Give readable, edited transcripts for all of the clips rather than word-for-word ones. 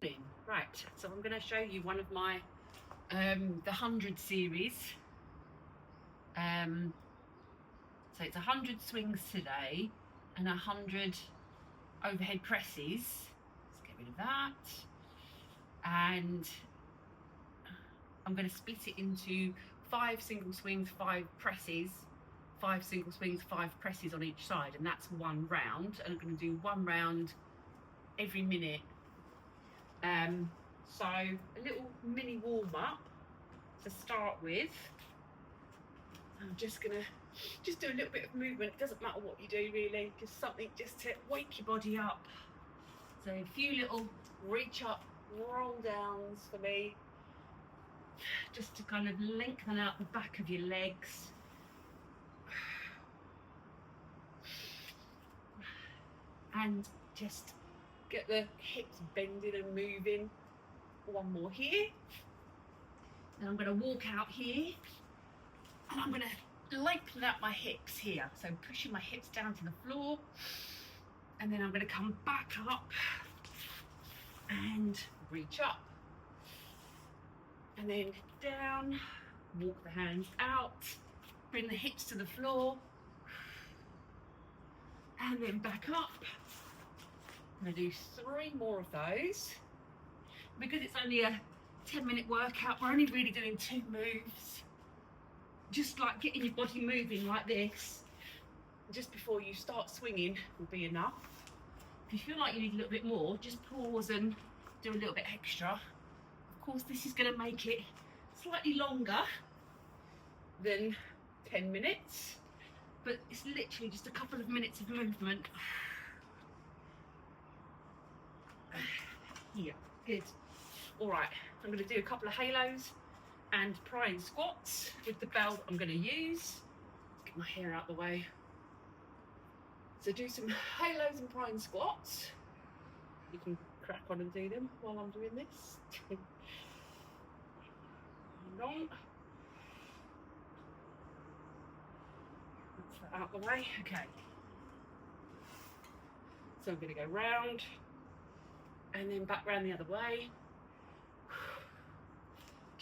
Right, so I'm going to show you one of my the 100 series. So it's 100 swings today and 100 overhead presses. Let's get rid of that. And I'm going to split it into 5 single swings, 5 presses, 5 single swings, 5 presses on each side, and that's one round. And I'm going to do one round every minute. So a little mini warm-up to start with. I'm just going to do a little bit of movement. It doesn't matter what you do really, just something just to wake your body up. So a few little reach up, roll downs for me, just to kind of lengthen out the back of your legs. And just get the hips bending and moving. One more here. Then I'm going to walk out here and I'm going to lengthen out my hips here. So pushing my hips down to the floor, and then I'm going to come back up and reach up. And then down, walk the hands out, bring the hips to the floor, and then back up. I'm going to do 3 more of those. Because it's only a 10-minute workout, we're only really doing 2 moves. Just like getting your body moving like this, just before you start swinging, will be enough. If you feel like you need a little bit more, just pause and do a little bit extra. Of course, this is going to make it slightly longer than 10 minutes, but it's literally just a couple of minutes of movement. Here, good. All right, I'm going to do a couple of halos and prying squats with the bell that I'm going to use. Let's get my hair out of the way. So do some halos and prying squats. You can crack on and do them while I'm doing this. Hang on. That's that out of the way. Okay. So I'm going to go round and then back round the other way.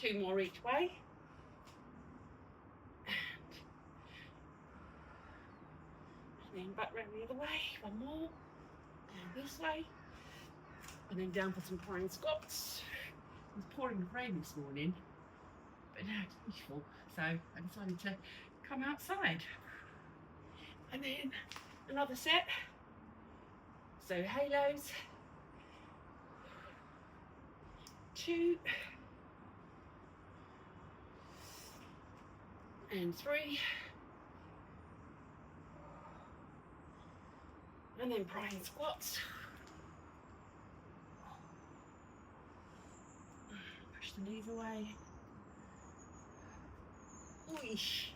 2 more each way. And then back round the other way. 1 more. And this way. And then down for some prying squats. It was pouring rain this morning, but now it's beautiful, so I decided to come outside. And then another set. So halos. 2 and 3, and then prying squats. Push the knees away.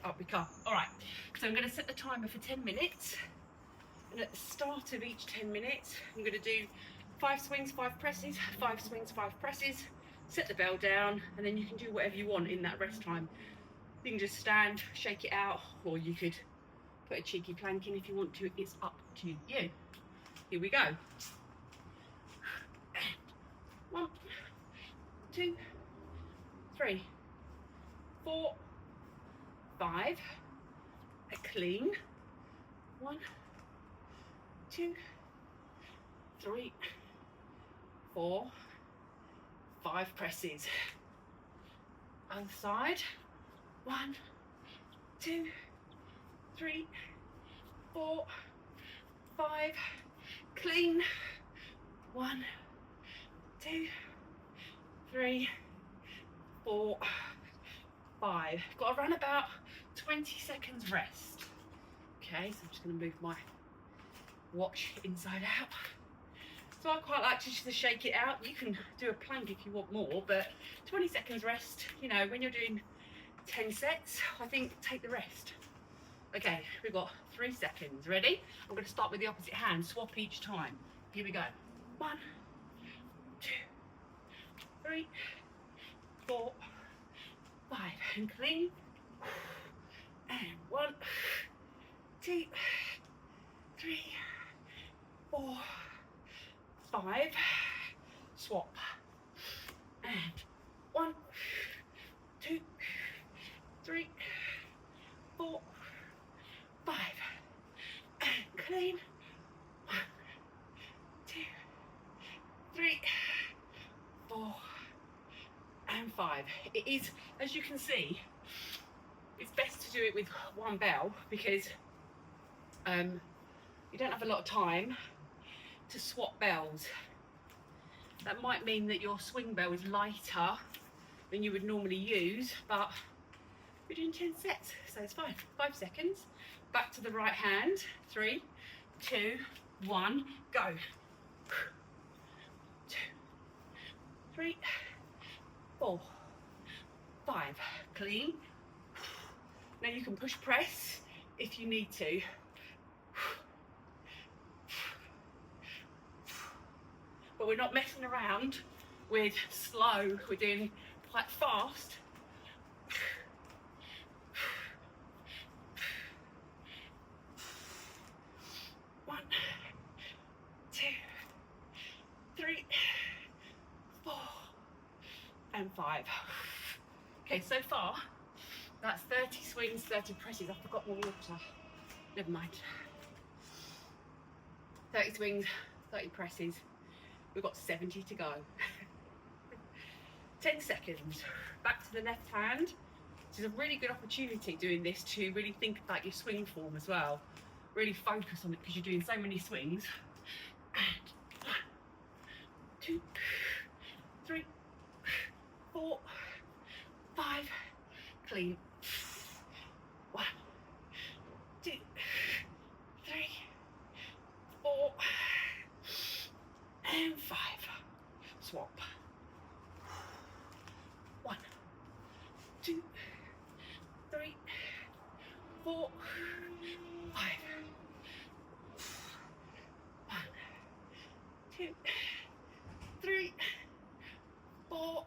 Up we come. All right, so I'm going to set the timer for 10 minutes, and at the start of each 10 minutes I'm going to do 5 swings, 5 presses, 5 swings, 5 presses, set the bell down, and then you can do whatever you want in that rest time. You can just stand, shake it out, or you could put a cheeky plank in if you want to. It's up to you. Here we go. 1, 2, 3, 4, 5. A clean. 1, 2, 3, 4, 5 presses. Other side. 1, 2, 3, 4, 5. Clean. 1, 2, 3, 4, 5. Got to run about 20 seconds rest. Okay, so I'm just going to move my watch inside out. So I quite like to just shake it out. You can do a plank if you want more, but 20 seconds rest, you know, when you're doing 10 sets, I think take the rest. Okay, we've got 3 seconds. Ready? I'm going to start with the opposite hand, swap each time. Here we go. 1, 2, 3, 4, 5. And clean. And 1, 2, 3, 4, 5. Swap. and 1, 2, 3, 4, 5, and clean. 1, 2, 3, 4, and 5. It is, as you can see, it's best to do it with one bell because you don't have a lot of time to swap bells. That might mean that your swing bell is lighter than you would normally use, but we're doing 10 sets, so it's fine. 5 seconds. Back to the right hand. 3, 2, 1, go. 2, 3, 4, 5. Clean. Now you can push press if you need to. But we're not messing around with slow, we're doing quite fast. One, 2, 3, 4, and 5. Okay, so far, that's 30 swings, 30 presses. I forgot my water. Never mind. 30 swings, 30 presses. We've got 70 to go. 10 seconds. Back to the left hand. This is a really good opportunity doing this to really think about your swing form as well. Really focus on it because you're doing so many swings. And 1, 2, 3, 4, 5. Clean. 1, 2, 3, 4, and 5. Swap. 1, 2, 3, 4, 5. 1, 2, 3, 4,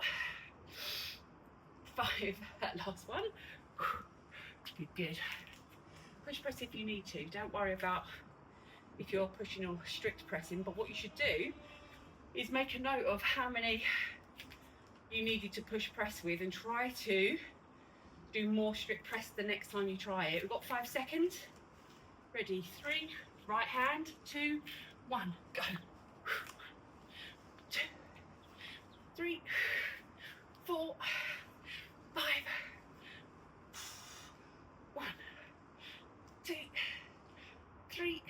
5. That last one. Good, good. Push press if you need to. Don't worry about if you're pushing or strict pressing, but what you should do is make a note of how many you needed to push press with and try to do more strict press the next time you try it. We've got 5 seconds. Ready, 3, right hand, 2, 1, go. 2, 3, 4, 5. 1, 2, 3,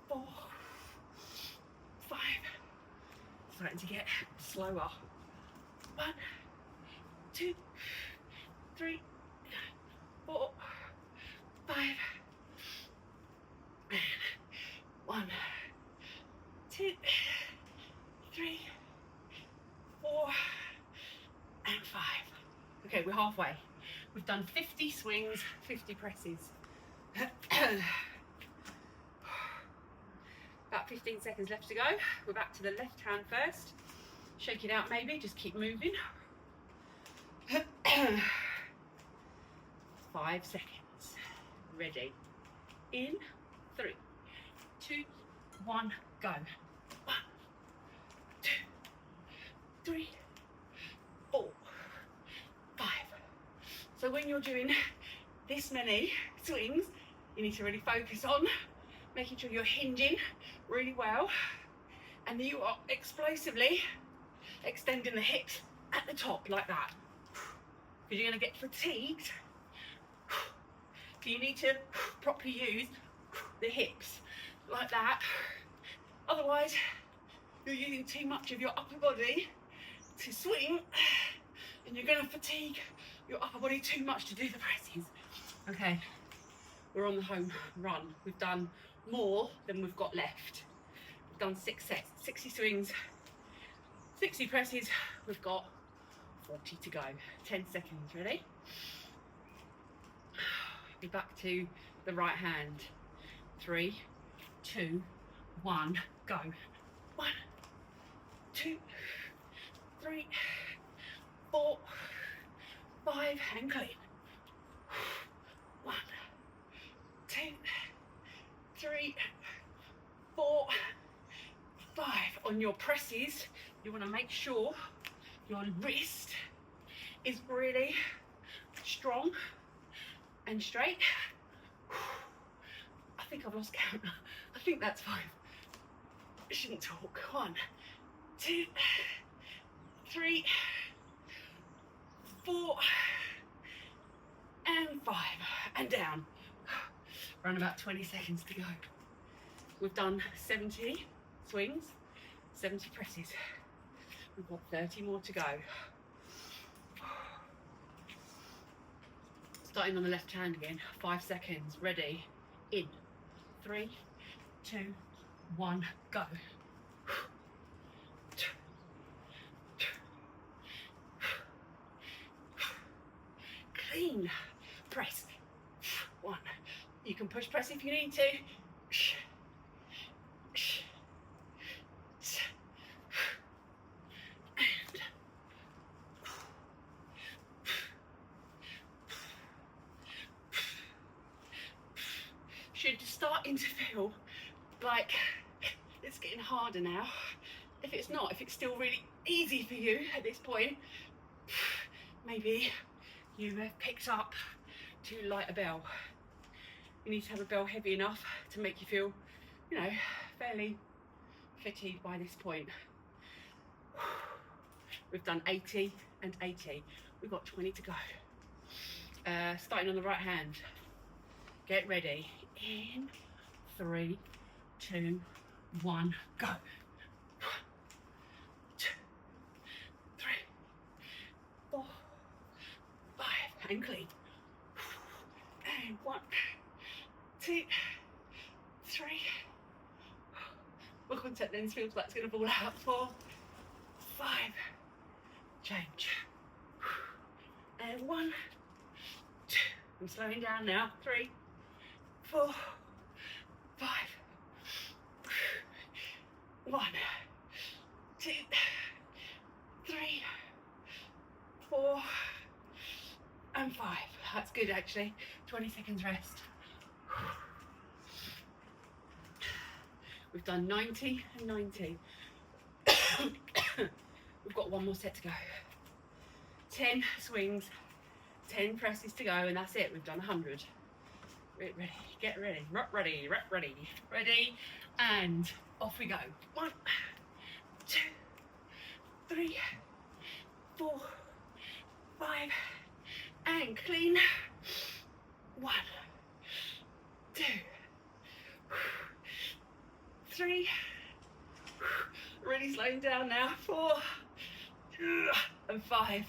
4, 5. Starting to get slower. 1, 2, 3, 4, 5. And 1, 2, 3, 4, and 5. Okay, we're halfway. We've done 50 swings, 50 presses. About 15 seconds left to go. We're back to the left hand first. Shake it out maybe, just keep moving. 5 seconds. Ready. In, 3, 2, 1, go. 1, 2, 3, 4, 5. So when you're doing this many swings, you need to really focus on making sure you're hinging really well and that you are explosively extending the hips at the top like that, because you're going to get fatigued. So you need to properly use the hips like that, otherwise you're using too much of your upper body to swing and you're going to fatigue your upper body too much to do the presses. Okay, we're on the home run. We've done more than we've got left. We've done 6 sets, 60 swings, 60 presses. We've got 40 to go. 10 seconds. Ready? Be back to the right hand. 3, 2, 1, go. 1, 2, 3, 4, 5, and clean. 1, 2, 3, 4, 5. On your presses, you want to make sure your wrist is really strong and straight. I think I've lost count. I think that's 5. I shouldn't talk. 1, 2, 3, 4, and 5, and down. Around about 20 seconds to go. We've done 70 swings, 70 presses. We've got 30 more to go. Starting on the left hand again, 5 seconds, ready, in, 3, 2, 1, go. Clean, press, 1. You can push press if you need to. Should starting to feel like it's getting harder now. If it's not, if it's still really easy for you at this point, maybe you have picked up too light a bell. You need to have a bell heavy enough to make you feel, you know, fairly fatigued by this point. We've done 80 and 80. We've got 20 to go. Starting on the right hand. Get ready. In, 3, 2, 1, go. 1, 2, 3, 4, 5, and clean. And 1, 2, 3. My contact lens feels like it's going to fall out. 4, 5. Change. And 1, 2. I'm slowing down now. 3, 4, 5. 1, 2, 3, 4, and 5. That's good actually. 20 seconds rest. We've done 90 and 90. We've got 1 more set to go. 10 swings, 10 presses to go, and that's it. We've done 100. Ready, get ready, ready, ready, ready, and off we go. 1, 2, 3, 4, 5, and clean. 1, 2, 3. Really slowing down now. 4, and 5,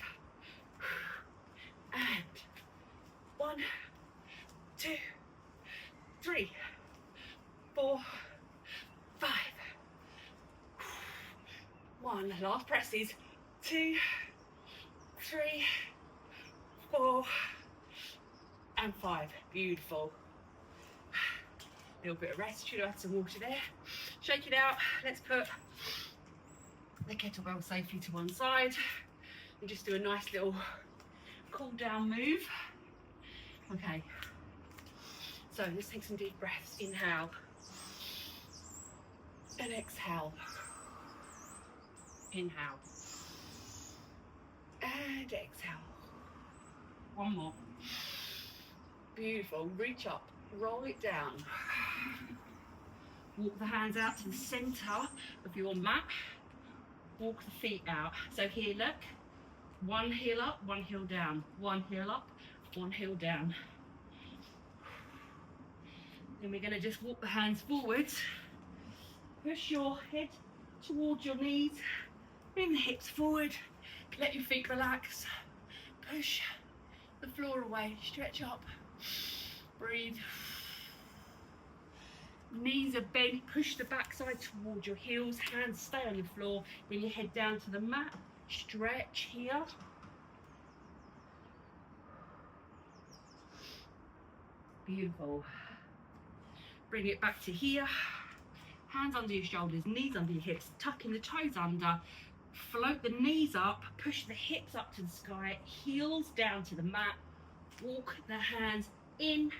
and 1, 2, 3, 4, 5. 1. Last presses. 2, 3, 4, and 5. Beautiful. A little bit of rest. Should have had some water there. Shake it out. Let's put the kettlebell safely to one side and just do a nice little cool down move. Okay. So let's take some deep breaths. Inhale and exhale. Inhale and exhale. 1 more. Beautiful. Reach up, roll it down. Walk the hands out to the center of your mat. Walk the feet out. So here, look. 1 heel up, 1 heel down. 1 heel up, 1 heel down. Then we're going to just walk the hands forwards. Push your head towards your knees. Bring the hips forward. Let your feet relax. Push the floor away. Stretch up. Breathe. Knees are bent. Push the backside towards your heels. Hands stay on the floor. Bring your head down to the mat. Stretch here. Beautiful. Bring it back to here. Hands under your shoulders, knees under your hips, tucking the toes under. Float the knees up, push the hips up to the sky, heels down to the mat. Walk the hands in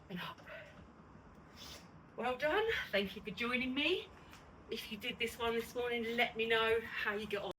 and up. Well done. Thank you for joining me. If you did this one this morning, let me know how you get on.